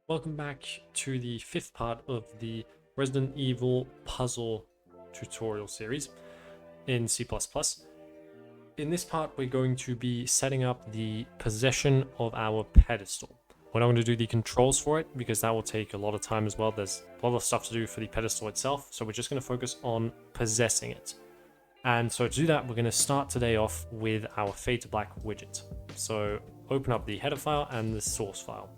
Welcome back to the fifth part of the Resident Evil puzzle tutorial series in C++. In this part, we're going to be setting up the possession of our pedestal. We're not going to do the controls for it because that will take a lot of time as well. There's a lot of stuff to do for the pedestal itself, so we're just going to focus on possessing it. And so to do that, we're going to start today off with our Fade to Black widget. So open up the header file and the source file.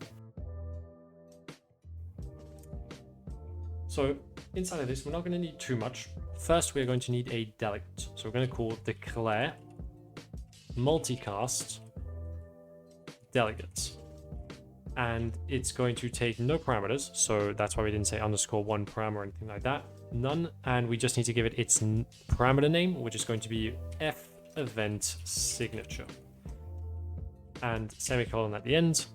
So inside of this, we're not going to need too much. First, we're going to need a delegate. So we're going to call declare multicast delegate. And it's going to take no parameters. So that's why we didn't say _1 parameter or anything like that. None. And we just need to give it its parameter name, which is going to be f event signature. And semicolon at the end.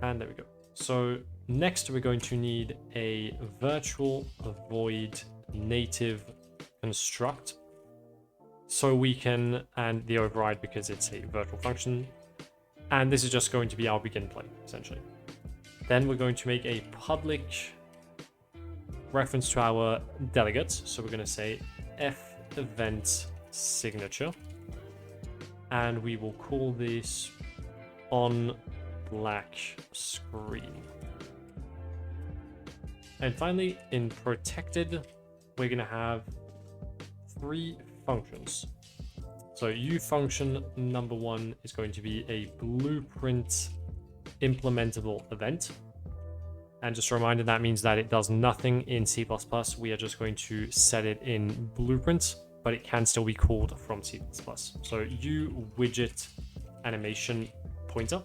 And there we go. So next, we're going to need a virtual void native construct. So we can, and the override because it's a virtual function. And this is just going to be our begin play, essentially. Then we're going to make a public reference to our delegate. So we're going to say f event signature. And we will call this on black screen. And finally, in protected, we're going to have three functions. So U function number one is going to be a blueprint implementable event. And just a reminder, that means that it does nothing in C++. We are just going to set it in blueprint, but it can still be called from C++. So U widget animation pointer,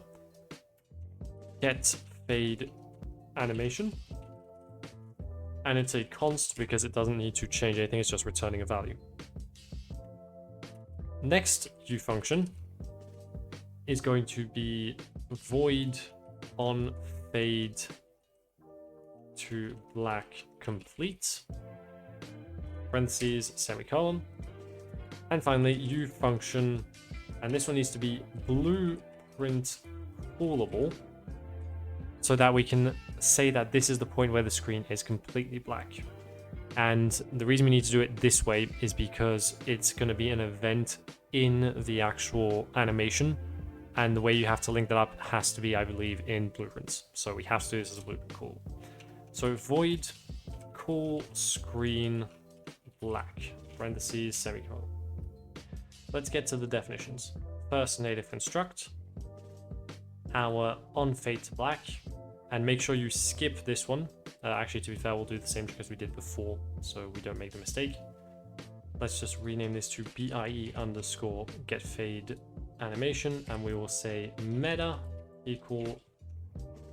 get fade animation. And it's a const because it doesn't need to change anything, it's just returning a value. Next U function is going to be void on fade to black complete, parentheses, semicolon. And finally, U function, and this one needs to be blueprint callable, so that we can say that this is the point where the screen is completely black. And the reason we need to do it this way is because it's going to be an event in the actual animation. And the way you have to link that up has to be, I believe, in blueprints. So we have to do this as a blueprint call. So void call screen black, parentheses, semicolon. Let's get to the definitions. First, native construct, our on fade to black. And make sure you skip this one. Actually, to be fair, we'll do the same because we did before, so we don't make the mistake. Let's just rename this to BIE underscore get fade animation, and we will say meta equal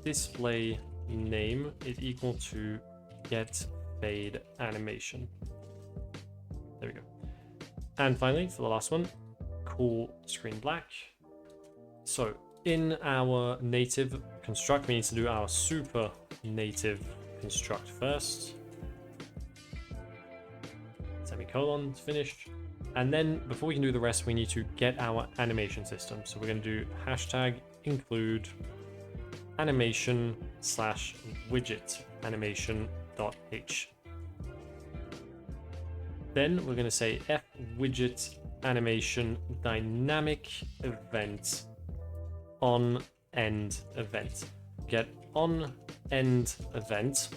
display name is equal to get fade animation. There we go. And finally, for the last one, call screen black. So in our native construct, we need to do our super native construct first. Semicolon, finished. And then before we can do the rest, we need to get our animation system. So we're going to do hashtag include animation slash widget animation.h. Then we're going to say f widget animation dynamic event on end event. Get on end event.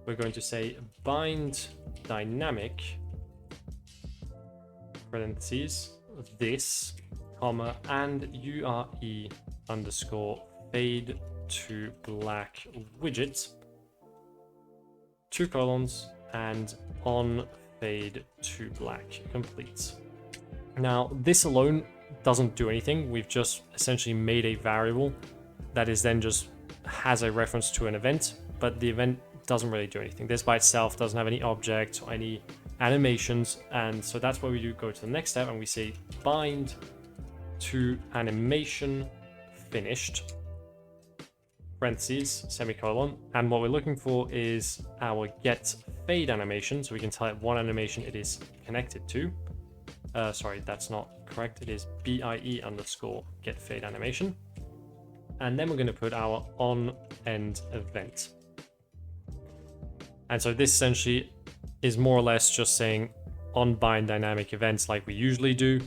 We're going to say bind dynamic parentheses this comma and URE underscore fade to black widget 2 colons and on fade to black complete. Now this alone doesn't do anything. We've just essentially made a variable that is then just has a reference to an event, but the event doesn't really do anything. This by itself doesn't have any objects or any animations, and so that's why we do go to the next step and we say bind to animation finished parentheses semicolon, and what we're looking for is our get fade animation, so we can tell it what animation it is connected to. Sorry, that's not correct. It is BIE underscore get fade animation. And then we're going to put our on end event. And so this essentially is more or less just saying on bind dynamic events like we usually do.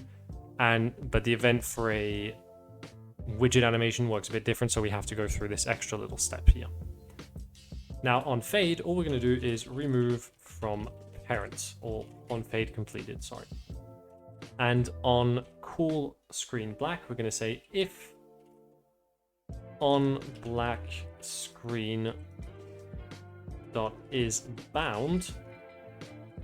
But the event for a widget animation works a bit different, so we have to go through this extra little step here. Now on fade, all we're going to do is remove from parent, or on fade completed, sorry. And on cool screen black, we're going to say if on black screen dot is bound,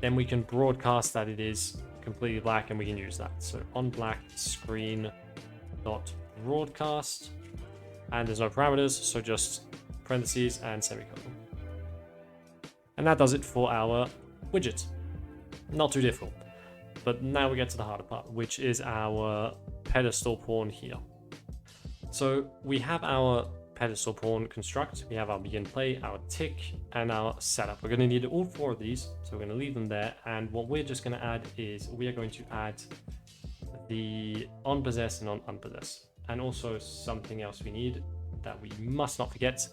then we can broadcast that it is completely black, and we can use that. So on black screen dot broadcast, and there's no parameters, so just parentheses and semicolon. And that does it for our widget. Not too difficult. But now we get to the harder part, which is our pedestal pawn here. So we have our pedestal pawn construct, we have our begin play, our tick, and our setup. We're going to need all 4 of these, so we're going to leave them there. And what we're just going to add is we are going to add the onPossessed and unPossessed. And also something else we need that we must not forget.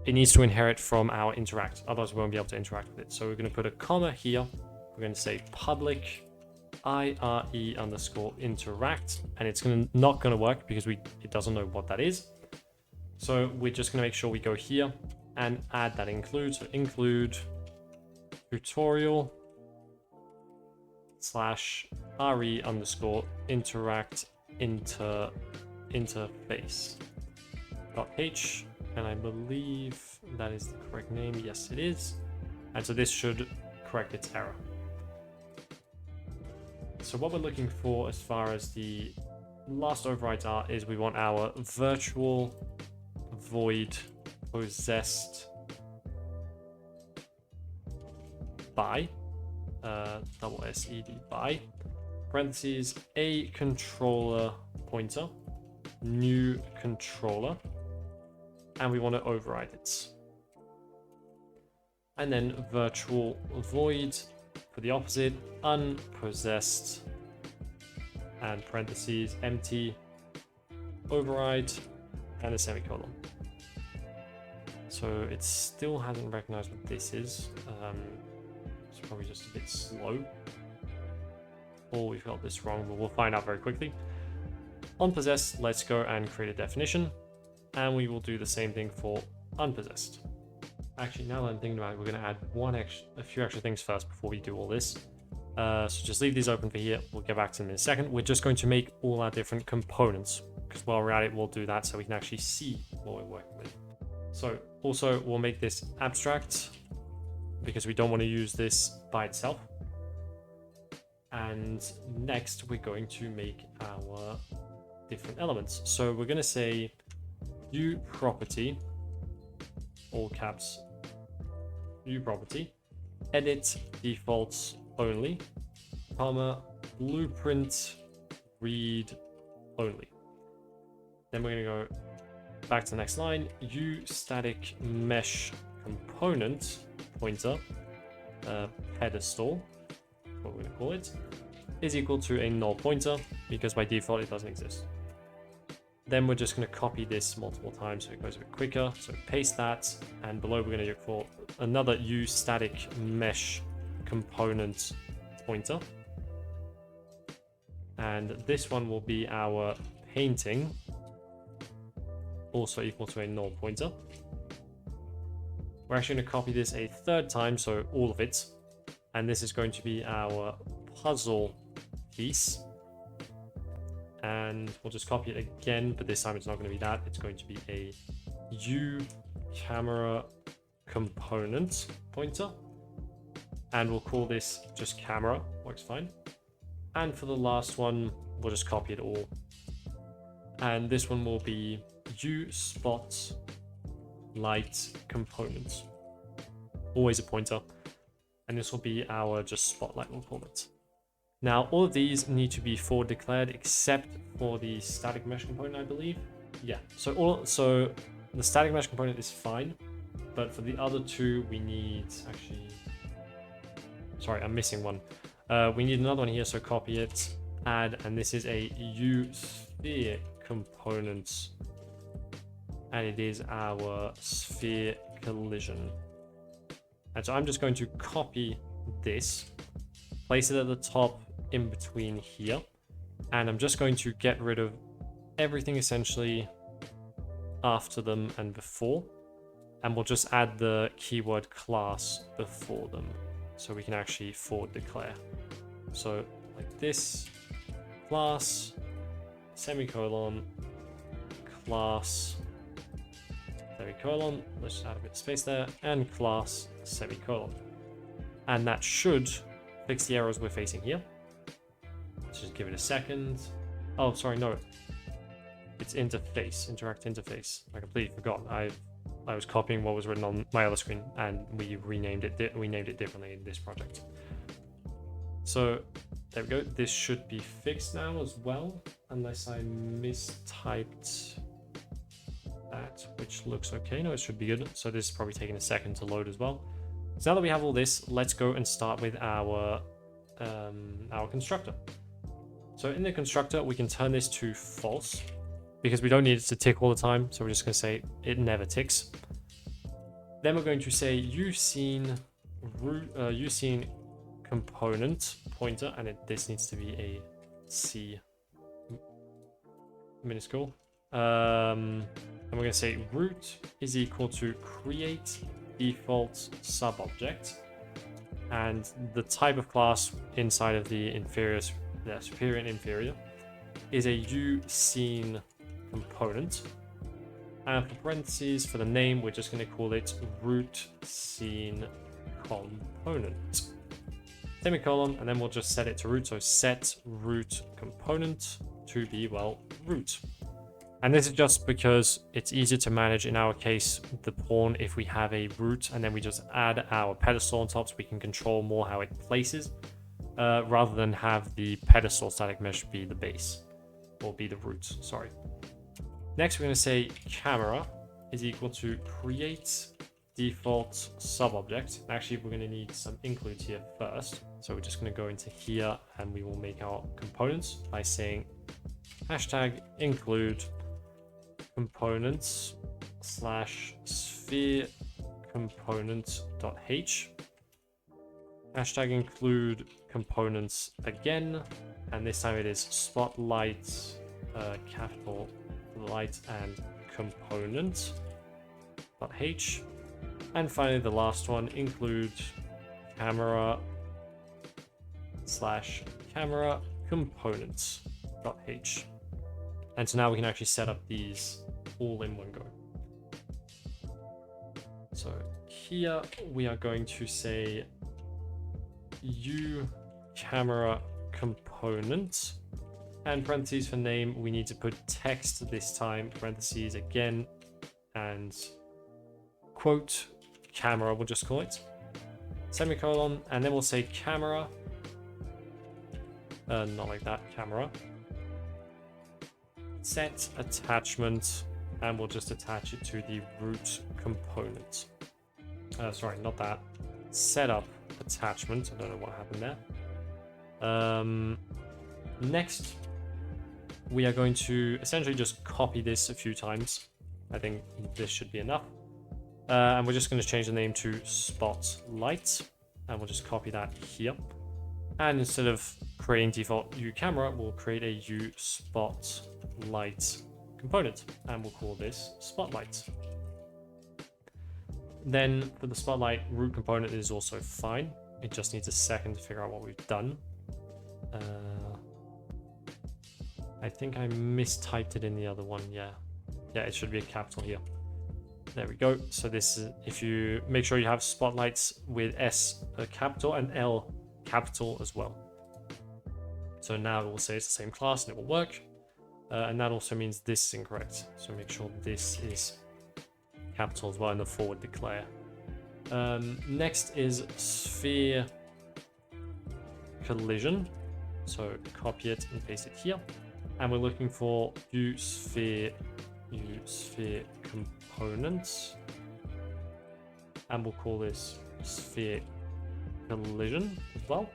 It needs to inherit from our interact, otherwise we won't be able to interact with it. So we're going to put a comma here. We're going to say public IRE underscore interact, and it's not going to work because it doesn't know what that is. So we're just going to make sure we go here and add that include. So include tutorial / RE underscore interact interface .h. And I believe that is the correct name. Yes, it is. And so this should correct its error. So what we're looking for as far as the last overrides are is we want our virtual void possessed by SED by parentheses a controller pointer, new controller, and we want to override it. And then virtual void for the opposite, unpossessed, and parentheses empty, override, and a semicolon. So it still hasn't recognized what this is. It's probably just a bit slow. Or we've got this wrong, but we'll find out very quickly. OnPossessed, let's go and create a definition. And we will do the same thing for unPossessed. Actually, now that I'm thinking about it, we're going to add a few extra things first before we do all this. So just leave these open for here. We'll get back to them in a second. We're just going to make all our different components, because while we're at it, we'll do that so we can actually see what we're working with. So also we'll make this abstract because we don't want to use this by itself. And next we're going to make our different elements. So we're going to say uProperty, all caps, uProperty, edit defaults only, comma, blueprint read only. Then we're going to go back to the next line, uStatic mesh component pointer, pedestal, what we're going to call it, is equal to a null pointer because by default it doesn't exist. Then we're just going to copy this multiple times so it goes a bit quicker. So paste that, and below we're going to look for another uStatic mesh component pointer. And this one will be our painting, also equal to a null pointer. We're actually going to copy this a third time, so all of it. And this is going to be our puzzle piece. And we'll just copy it again, but this time it's not going to be that. It's going to be a uCamera component pointer. And we'll call this just camera, works fine. And for the last one, we'll just copy it all. And this one will be uSpotLight component, always a pointer. And this will be our just spotlight, we'll call it. Now, all of these need to be forward declared except for the static mesh component, I believe. Yeah, so the static mesh component is fine, but for the other two, we need actually, sorry, I'm missing one. We need another one here, so copy it, add, and this is a uSphere component and it is our sphere collision. And so I'm just going to copy this, place it at the top in between here, and I'm just going to get rid of everything essentially after them and before, and we'll just add the keyword class before them so we can actually forward declare. So like this, class, semicolon, class, semicolon, let's just add a bit of space there, and class, semicolon. And that should fix the errors we're facing here. Let's just give it a second. Oh, sorry, no. It's interface, interact interface. I completely forgot. I was copying what was written on my other screen, and we renamed it. We named it differently in this project. So there we go. This should be fixed now as well, unless I mistyped that, which looks okay. No, it should be good. So this is probably taking a second to load as well. So now that we have all this, let's go and start with our constructor. So in the constructor, we can turn this to false because we don't need it to tick all the time. So we're just going to say it never ticks. Then we're going to say using component pointer, and this needs to be a C minuscule. And we're going to say root is equal to create default subobject, and the type of class inside of the superior and inferior is a uScene component, and for parentheses for the name we're just going to call it root scene component, semicolon, and then we'll just set it to root. So set root component to be, well, root. And this is just because it's easier to manage, in our case, the pawn if we have a root and then we just add our pedestal on top, so we can control more how it places, rather than have the pedestal static mesh be the base, or be the root, sorry. Next, we're going to say camera is equal to create default subobject. Actually, we're going to need some includes here first. So we're just going to go into here and we will make our components by saying hashtag include components / sphere component.h, hashtag include components again, and this time it is spotlight, capital light and component.h, and finally the last one, include camera / camera components.h. And so now we can actually set up these all in one go. So here we are going to say camera component, and parentheses for name, we need to put text this time, parentheses again, and quote camera, we'll just call it, semicolon, and then we'll say camera, not like that, camera, set attachment, and we'll just attach it to the root component. Sorry, not that. Setup attachment. I don't know what happened there. Next, we are going to essentially just copy this a few times. I think this should be enough. And we're just going to change the name to Spotlight, and we'll just copy that here. And instead of creating default uCamera, we'll create a uSpotlight component, and we'll call this Spotlight. Then for the Spotlight, root component is also fine. It just needs a second to figure out what we've done. I think I mistyped it in the other one. Yeah, it should be a capital here. There we go. So this is, if you make sure you have spotlights with S capital and L capital as well. So now it will say it's the same class and it will work. And that also means this is incorrect. So make sure this is capital as well in the forward declare. Next is sphere collision. So copy it and paste it here. And we're looking for uSphere components. And we'll call this sphere collision as well.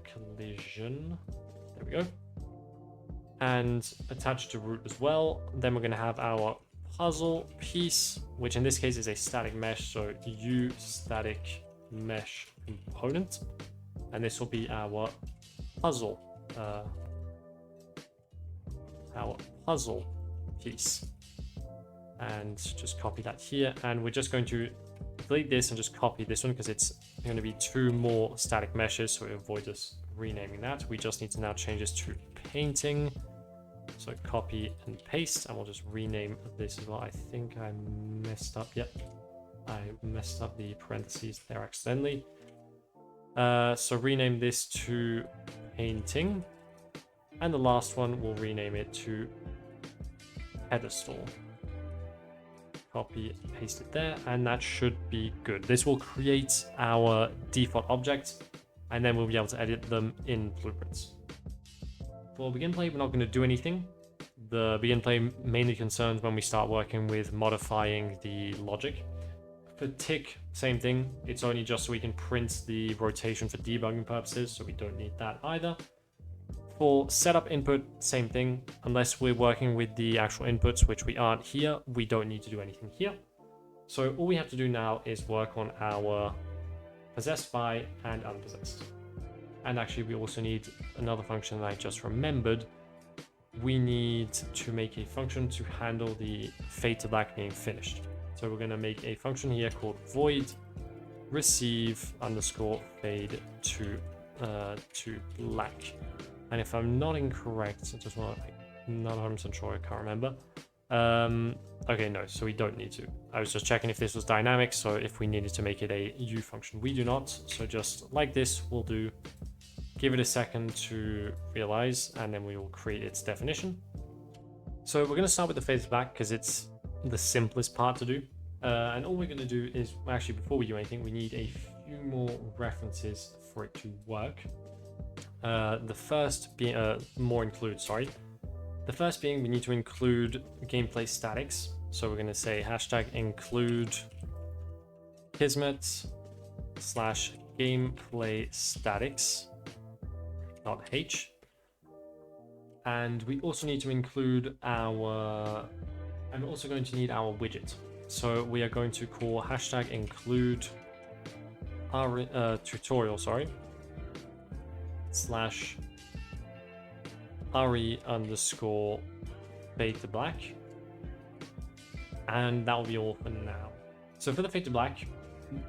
Collision. There we go. And attached to root as well. Then we're going to have our puzzle piece, which in this case is a static mesh, so U static mesh component, and this will be our puzzle piece. And just copy that here, and we're just going to delete this and just copy this one because it's going to be 2 more static meshes, so we avoid us renaming that. We just need to now change this to painting. So copy and paste, and we'll just rename this as well. I think I messed up. Yep, I messed up the parentheses there accidentally. So rename this to painting, and the last one we'll rename it to pedestal. Copy and paste it there, and that should be good. This will create our default objects, and then we'll be able to edit them in Blueprints. For begin play, we're not going to do anything. The begin play mainly concerns when we start working with modifying the logic. For tick, same thing. It's only just so we can print the rotation for debugging purposes, so we don't need that either. For setup input, same thing. Unless we're working with the actual inputs, which we aren't here, we don't need to do anything here. So all we have to do now is work on our PossessedBy and UnPossessed. And actually, we also need another function that I just remembered. We need to make a function to handle the fade to black being finished. So we're going to make a function here called void receive underscore fade to black. And if I'm not incorrect, I just want to, not 100% sure, I can't remember. Okay, no, so we don't need to. I was just checking if this was dynamic, so if we needed to make it a U function. We do not, so just like this, we'll do. Give it a second to realize, and then we will create its definition. So we're going to start with the fade to black because it's the simplest part to do. And all we're going to do is, actually, before we do anything, we need a few more references for it to work. The first being, The first being we need to include gameplay statics. So we're going to say hashtag include Kismet / gameplay statics. .h, and we also need to include our, I'm also going to need our widget. So we are going to call hashtag include our tutorial, / re underscore fade to black, and that will be all for now. So for the fade to black,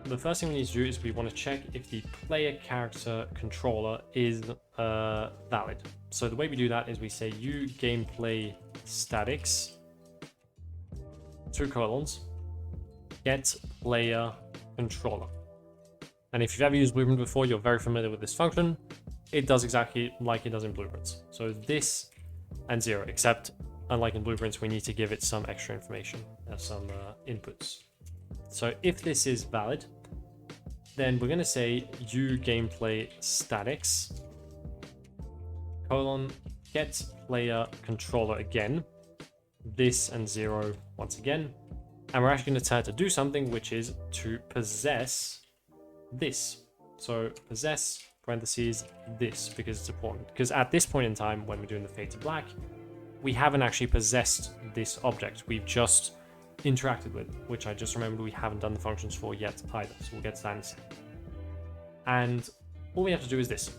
the first thing we need to do is we want to check if the player character controller is valid. So the way we do that is we say U gameplay statics 2 colons get player controller. And if you've ever used Blueprint before, you're very familiar with this function. It does exactly like it does in Blueprints. So this and 0, except unlike in Blueprints, we need to give it some extra information, some inputs. So if this is valid, then we're going to say U gameplay statics colon get player controller again, this and 0 once again, and we're actually going to tell it to do something, which is to possess this. So possess parentheses this, because it's important, because at this point in time when we're doing the fade to black, we haven't actually possessed this object. We've just interacted with, which I just remembered we haven't done the functions for yet either, so we'll get to that in a second. And all we have to do is this,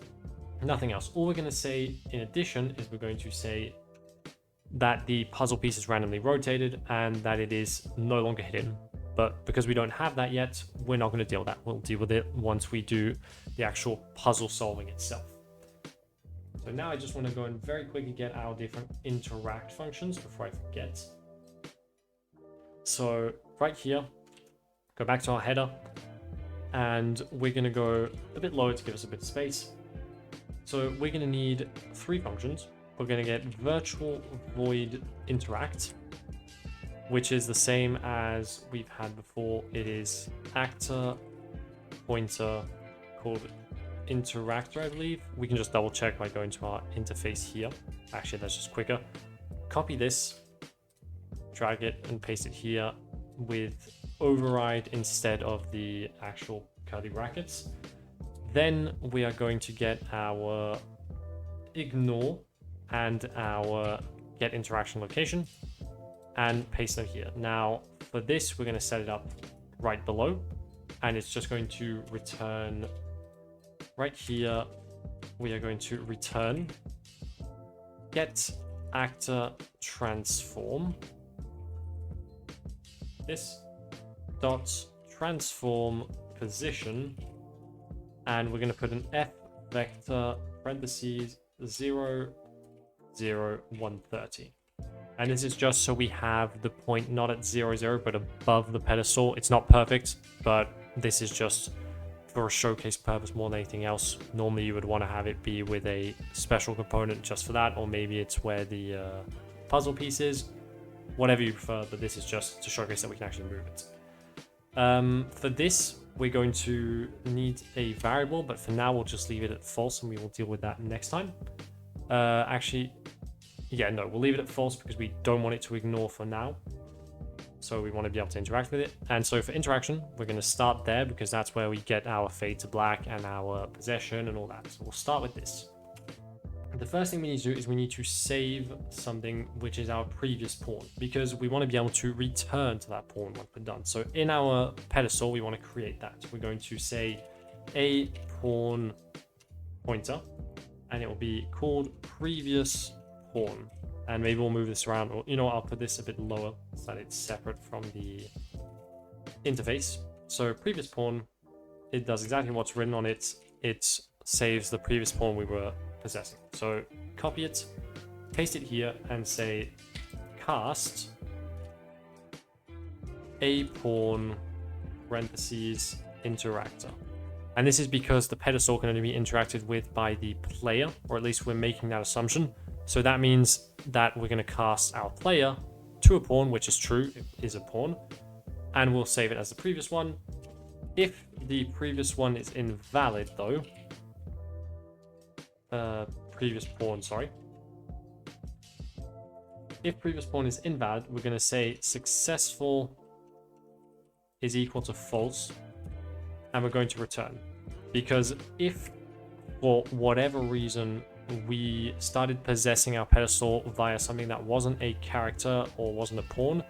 nothing else. All we're going to say in addition is we're going to say that the puzzle piece is randomly rotated and that it is no longer hidden. But because we don't have that yet, we're not going to deal with that. We'll deal with it once we do the actual puzzle solving itself. So now I just want to go and very quickly get our different interact functions before I forget. So right here, go back to our header, and we're going to go a bit lower to give us a bit of space. So we're going to need 3 functions. We're going to get virtual void interact, which is the same as we've had before. It is actor pointer called interactor, I believe. We can just double check by going to our interface here. Actually, that's just quicker. Copy this, drag it and paste it here with override instead of the actual curly brackets. Then we are going to get our ignore and our get interaction location. and paste it here. Now for this, we're going to set it up right below, and it's just going to return right here. We are going to return get actor transform this dot transform position, and we're going to put an F vector parentheses 0 0 130. And this is just so we have the point not at 0 0 but above the pedestal. It's not perfect, but this is just for a showcase purpose more than anything else. Normally you would want to have it be with a special component just for that, or maybe it's where the puzzle piece is, whatever you prefer, but this is just to showcase that we can actually move it. For this, we're going to need a variable, but for now we'll just leave it at false and we will deal with that next time. Actually, yeah, no, we'll leave it at false because we don't want it to ignore for now. So we want to be able to interact with it. And so for interaction, we're going to start there because that's where we get our fade to black and our possession and all that. So we'll start with this. The first thing we need to do is we need to save something, which is our previous pawn, because we want to be able to return to that pawn once we're done. So in our pedestal, we want to create that. We're going to say a pawn pointer, and it will be called previous pawn. And maybe we'll move this around, or, you know, I'll put this a bit lower so that it's separate from the interface. So previous pawn, it does exactly what's written on it. It saves the previous pawn we were possessing. So copy it, paste it here, and say cast a pawn parentheses interactor. And this is because the pedestal can only be interacted with by the player, or at least we're making that assumption. So that means that we're going to cast our player to a pawn, which is true, it is a pawn, and we'll save it as the previous one. If the previous one is invalid though, previous pawn, sorry. If previous pawn is invalid, we're going to say successful is equal to false, and we're going to return. Because if for whatever reason we started possessing our pedestal via something that wasn't a character or wasn't a pawn,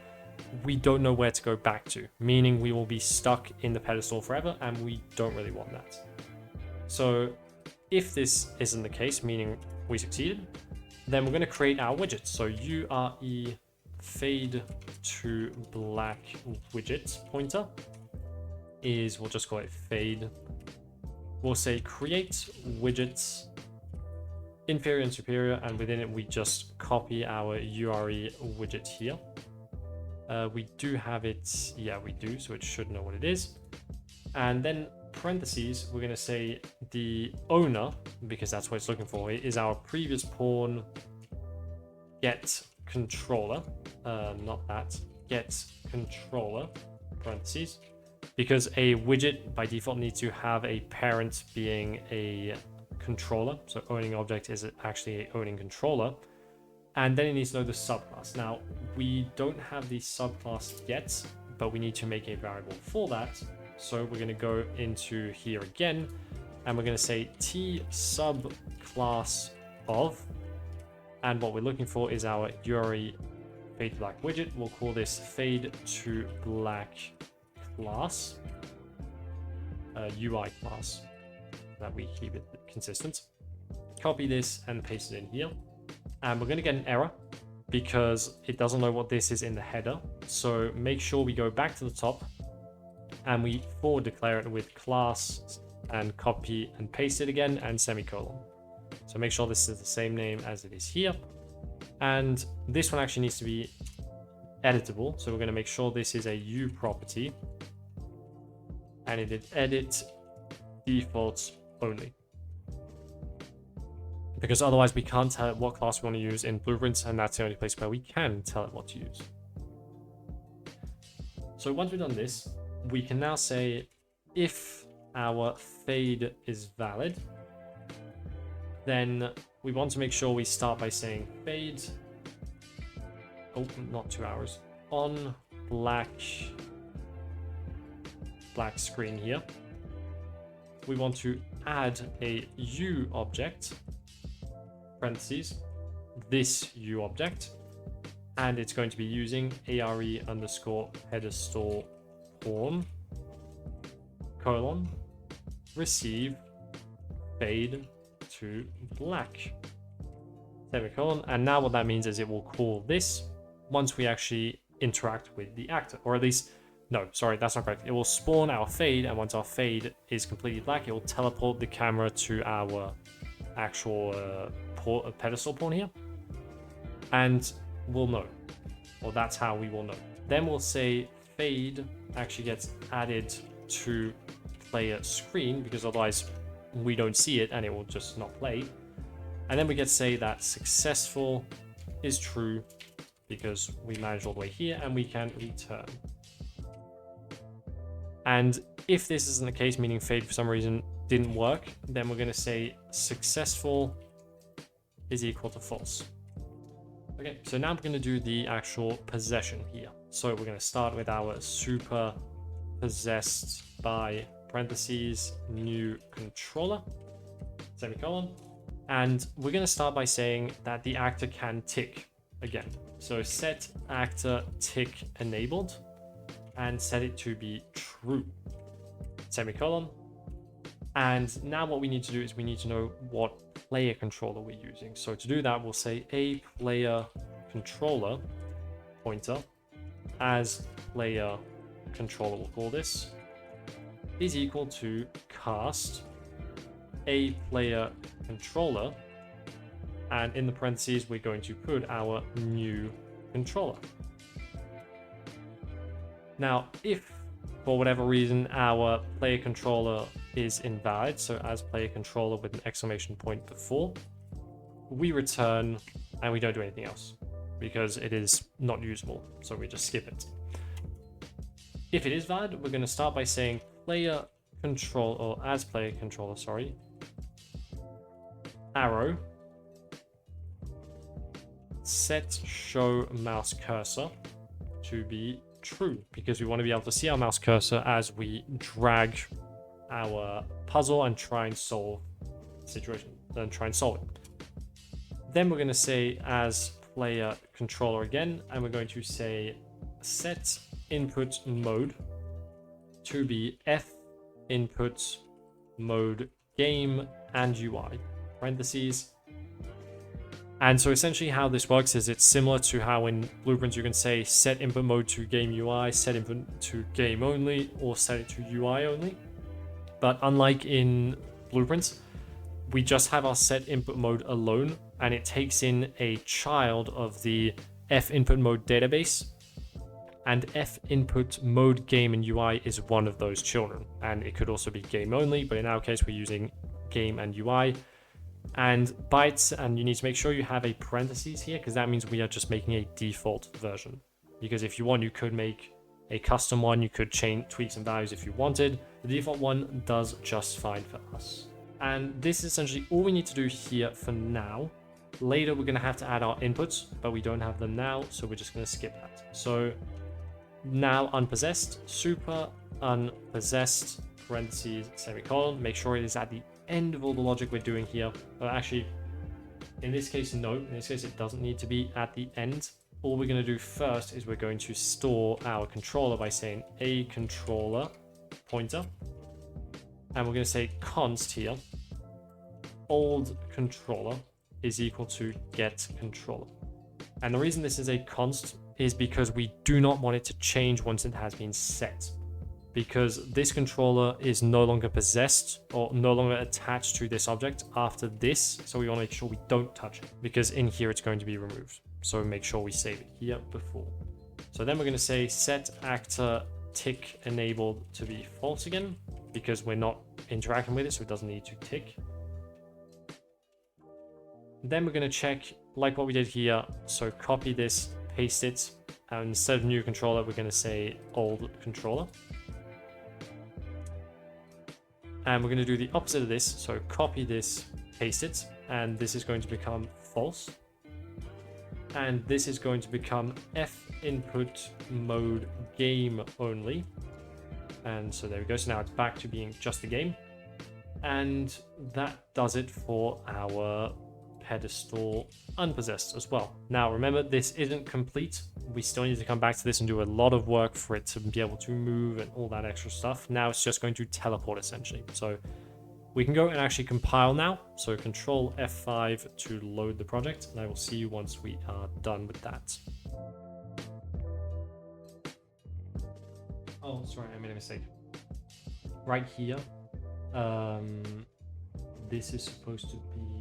we don't know where to go back to, meaning we will be stuck in the pedestal forever, and we don't really want that. So if this isn't the case, meaning we succeeded, then we're going to create our widget. So URE fade to black widget pointer is, we'll just call it fade. We'll say create widgets inferior and superior, and within it we just copy our URE widget here. We do have it, yeah we do, so it should know what it is. And then parentheses, we're going to say the owner, because that's what it's looking for, is our previous pawn get controller, not that, get controller, parentheses, because a widget by default needs to have a parent being a controller. So owning object is actually a owning controller. And then it needs to know the subclass. Now, we don't have the subclass yet, but we need to make a variable for that. So we're going to go into here again, and we're going to say t subclass of, and what we're looking for is our URE fade to black widget. We'll call this fade to black class, UI class, that we keep it consistent. Copy this and paste it in here, and we're going to get an error because it doesn't know what this is in the header. So make sure we go back to the top and we forward declare it with class and copy and paste it again and semicolon. So make sure this is the same name as it is here. And this one actually needs to be editable. So we're going to make sure this is a U property, and it is edit defaults only, because otherwise we can't tell it what class we want to use in Blueprints, and that's the only place where we can tell it what to use. So once we've done this, we can now say if our fade is valid, then we want to make sure we start by saying fade, oh, not 2 hours, on black screen here. We want to add a U object, parentheses, this U object, and it's going to be using ARE_pedestal pawn receive fade to black semicolon. And now what that means is it will call this once we actually interact with the actor, or at least, no, sorry, that's not correct. It will spawn our fade, and once our fade is completely black, it will teleport the camera to our actual pedestal pawn here, and we'll know, or that's how we will know. Then we'll say fade actually gets added to player screen, because otherwise we don't see it and it will just not play. And then we get to say that successful is true because we managed all the way here, and we can return. And if this isn't the case, meaning fade for some reason didn't work, then we're going to say successful is equal to false. Okay, so now we're going to do the actual possession here. So we're going to start with our super possessed by parentheses new controller semicolon, and we're going to start by saying that the actor can tick again. So set actor tick enabled and set it to be true semicolon. And now what we need to do is we need to know what player controller we're using. So to do that, we'll say a player controller pointer as player controller, we'll call this, is equal to cast a player controller, and in the parentheses we're going to put our new controller. Now if for whatever reason our player controller is invalid, so as player controller with an exclamation point before, we return and we don't do anything else because it is not usable, so we just skip it. If it is valid, we're going to start by saying player control, or as player controller, sorry, arrow set show mouse cursor to be true, because we want to be able to see our mouse cursor as we drag our puzzle and try and solve the situation, and try and solve it. Then we're going to say as player controller again, and we're going to say set input mode to be F input mode game and UI parentheses. And so essentially how this works is it's similar to how in Blueprints you can say set input mode to game UI, set input to game only, or set it to UI only. But unlike in Blueprints, we just have our set input mode alone, and it takes in a child of the F input mode database, and F input mode game and UI is one of those children, and it could also be game only, but in our case we're using game and UI. And bytes, and you need to make sure you have a parentheses here, because that means we are just making a default version. Because if you want, you could make a custom one, you could tweak some values if you wanted. The default one does just fine for us. And this is essentially all we need to do here for now. Later we're going to have to add our inputs, but we don't have them now, so we're just going to skip that. So now unpossessed, super unpossessed parentheses semicolon, make sure it is at the end of all the logic we're doing here. But actually in this case, no, in this case it doesn't need to be at the end. All we're going to do first is we're going to store our controller by saying a controller pointer, and we're going to say const here old controller is equal to get controller. And the reason this is a const is because we do not want it to change once it has been set, because this controller is no longer possessed or no longer attached to this object after this. So we want to make sure we don't touch it, because in here it's going to be removed. So make sure we save it here before. So then we're going to say set actor tick enabled to be false again, because we're not interacting with it, so it doesn't need to tick. Then we're going to check like what we did here. So copy this, paste it, and instead of new controller, we're going to say old controller. And we're going to do the opposite of this. So copy this, paste it, and this is going to become false. And this is going to become F input mode game only. And so there we go. So now it's back to being just a game. And that does it for our pedestal unpossessed as well. Now remember, this isn't complete. We still need to come back to this and do a lot of work for it to be able to move and all that extra stuff. Now it's just going to teleport essentially. So we can go and actually compile now. So Control F5 to load the project, and I will see you once we are done with that. Oh, sorry, I made a mistake. Right here, this is supposed to be...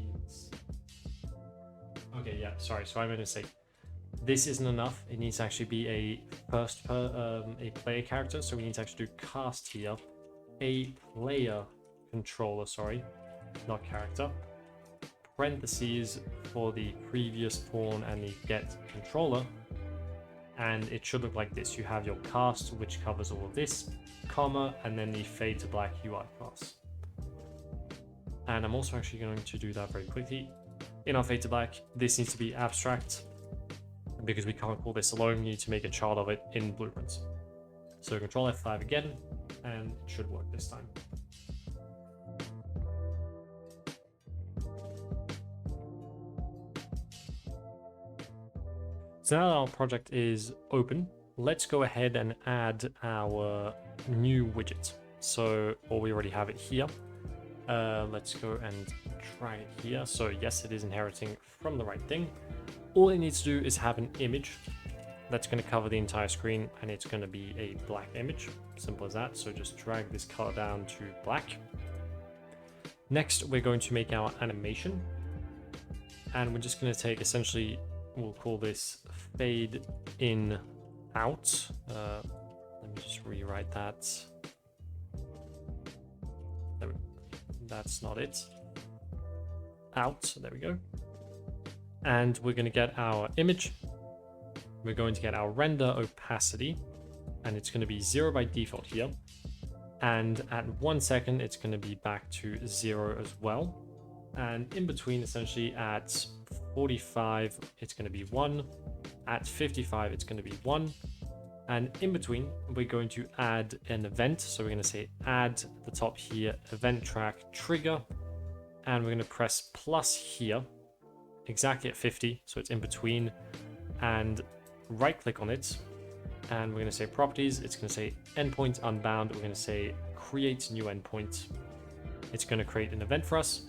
Okay, yeah, sorry, so I made a mistake. This isn't enough. It needs to actually be a a player character, so we need to actually do cast here. A player controller, sorry, not character. Parentheses for the previous pawn and the get controller. And it should look like this. You have your cast, which covers all of this, comma, and then the fade to black UI class. And I'm also actually going to do that very quickly. In our fade to black, this needs to be abstract because we can't call this alone. We need to make a child of it in blueprints. So Control F5 again, and it should work this time. So now that our project is open, let's go ahead and add our new widget. So, or we already have it here. Let's go and drag it here. So yes, it is inheriting from the right thing. All it needs to do is have an image that's going to cover the entire screen, and it's going to be a black image. Simple as that. So just drag this color down to black. Next, we're going to make our animation, and we're just going to take essentially, we'll call this fade in out. Let me just rewrite that. That's not it. Out, there we go. And we're going to get our image. We're going to get our render opacity, and it's going to be 0 by default here. And at 1 second, it's going to be back to 0 as well. And in between, essentially at 45, it's going to be 1. At 55, it's going to be 1. And in between, we're going to add an event. So we're going to say add at the top here, event track trigger. And we're going to press plus here, exactly at 50. So it's in between. And right click on it. And we're going to say properties. It's going to say endpoint unbound. We're going to say create new endpoint. It's going to create an event for us.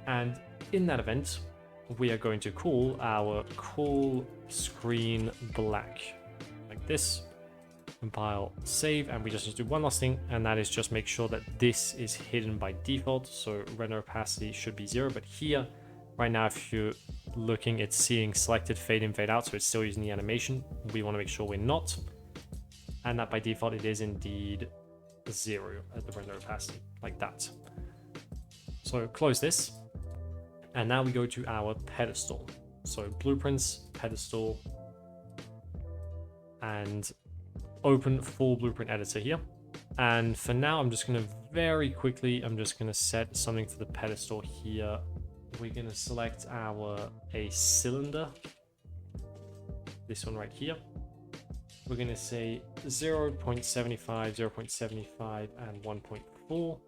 And in that event, we are going to call our call screen black like this. Compile, save, and we just need to do one last thing, and that is just make sure that this is hidden by default. So render opacity should be 0, but here, right now, if you're looking, it's seeing selected fade in, fade out, so it's still using the animation. We want to make sure we're not, and that by default it is indeed 0 at the render opacity, like that. So close this. And now we go to our pedestal. So blueprints, pedestal, and open full blueprint editor here. And for now, I'm just going to very quickly, I'm just going to set something for the pedestal here. We're going to select a cylinder, this one right here. We're going to say 0.75, 0.75, and 1.4.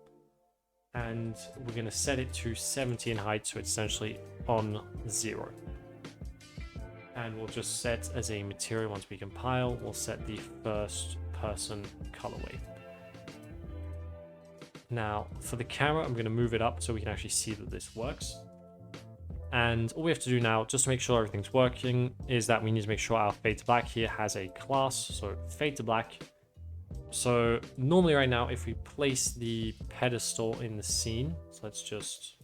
And we're going to set it to 70 in height, so it's essentially on 0. And we'll just set as a material once we compile, we'll set the first person colorway. Now for the camera, I'm going to move it up so we can actually see that this works. And all we have to do now, just to make sure everything's working, is that we need to make sure our fade to black here has a class. So fade to black. So normally right now, if we place the pedestal in the scene, so let's just,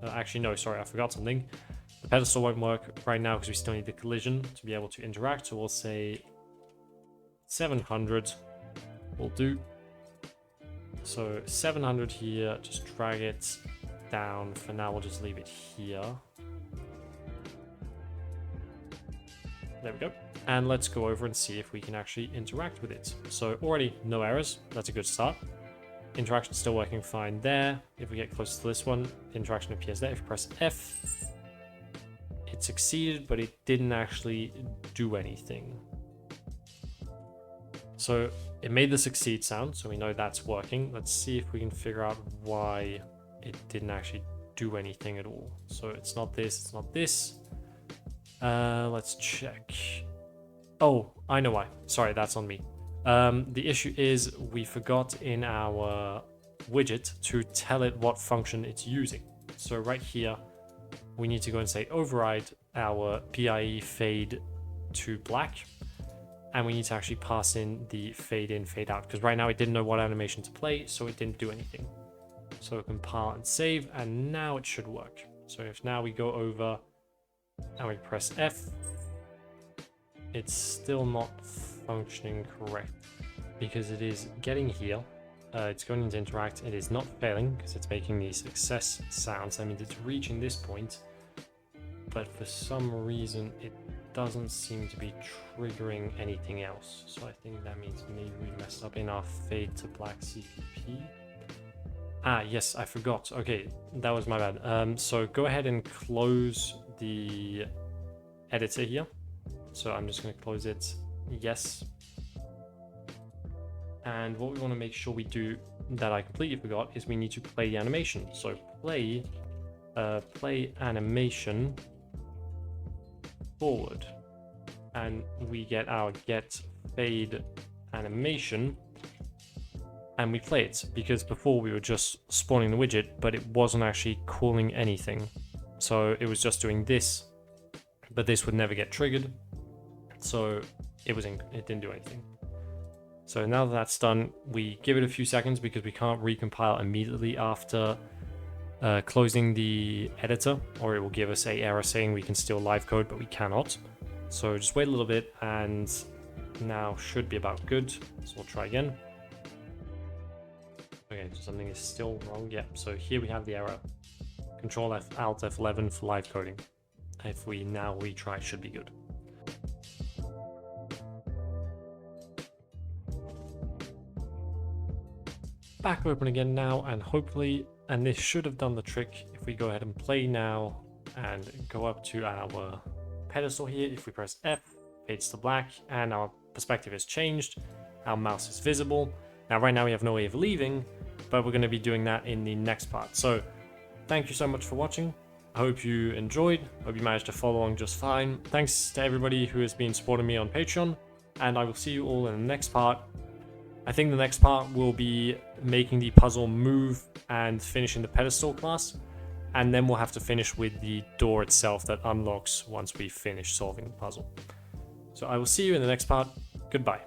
actually no, sorry, I forgot something. The pedestal won't work right now because we still need the collision to be able to interact. So we'll say 700 will do. So 700 here, just drag it down. For now, we'll just leave it here. There we go. And let's go over and see if we can actually interact with it. So already no errors. That's a good start. Interaction still working fine there. If we get close to this one, interaction appears there. If you press F, it succeeded, but it didn't actually do anything. So it made the succeed sound, so we know that's working. Let's see if we can figure out why it didn't actually do anything at all. So it's not this, it's not this. Let's check. Oh, I know why. Sorry, that's on me. The issue is we forgot in our widget to tell it what function it's using. So right here, we need to go and say override our PIE fade to black. And we need to actually pass in the fade in, fade out, because right now it didn't know what animation to play, so it didn't do anything. So compile and save, and now it should work. So if now we go over and we press F, it's still not functioning correct because it is getting here. It's going to interact. It is not failing because it's making the success sounds. I mean, it's reaching this point, but for some reason it doesn't seem to be triggering anything else. So I think that means maybe we messed up in our fade to black CPP. Ah, yes, I forgot. Okay, that was my bad. So go ahead and close the editor here. So I'm just going to close it. Yes. And what we want to make sure we do that I completely forgot is we need to play the animation. So play animation forward, and we get our get fade animation, and we play it, because before we were just spawning the widget, but it wasn't actually calling anything. So it was just doing this, but this would never get triggered. So it didn't do anything. So now that that's done, we give it a few seconds because we can't recompile immediately after closing the editor, or it will give us an error saying we can still live code, but we cannot. So just wait a little bit, and now should be about good. So we'll try again. Okay, so something is still wrong. Yeah, so here we have the error. Control F, Alt F11 for live coding. If we now retry, it should be good. Back open again now, and hopefully, and this should have done the trick if we go ahead and play now and go up to our pedestal here. If we press F, fades to black, and our perspective has changed. Our mouse is visible. Now right now we have no way of leaving, but we're going to be doing that in the next part. So thank you so much for watching. I hope you enjoyed. Hope you managed to follow along just fine. Thanks to everybody who has been supporting me on Patreon, and I will see you all in the next part. I think the next part will be making the puzzle move and finishing the pedestal class, and then we'll have to finish with the door itself that unlocks once we finish solving the puzzle. So I will see you in the next part. Goodbye.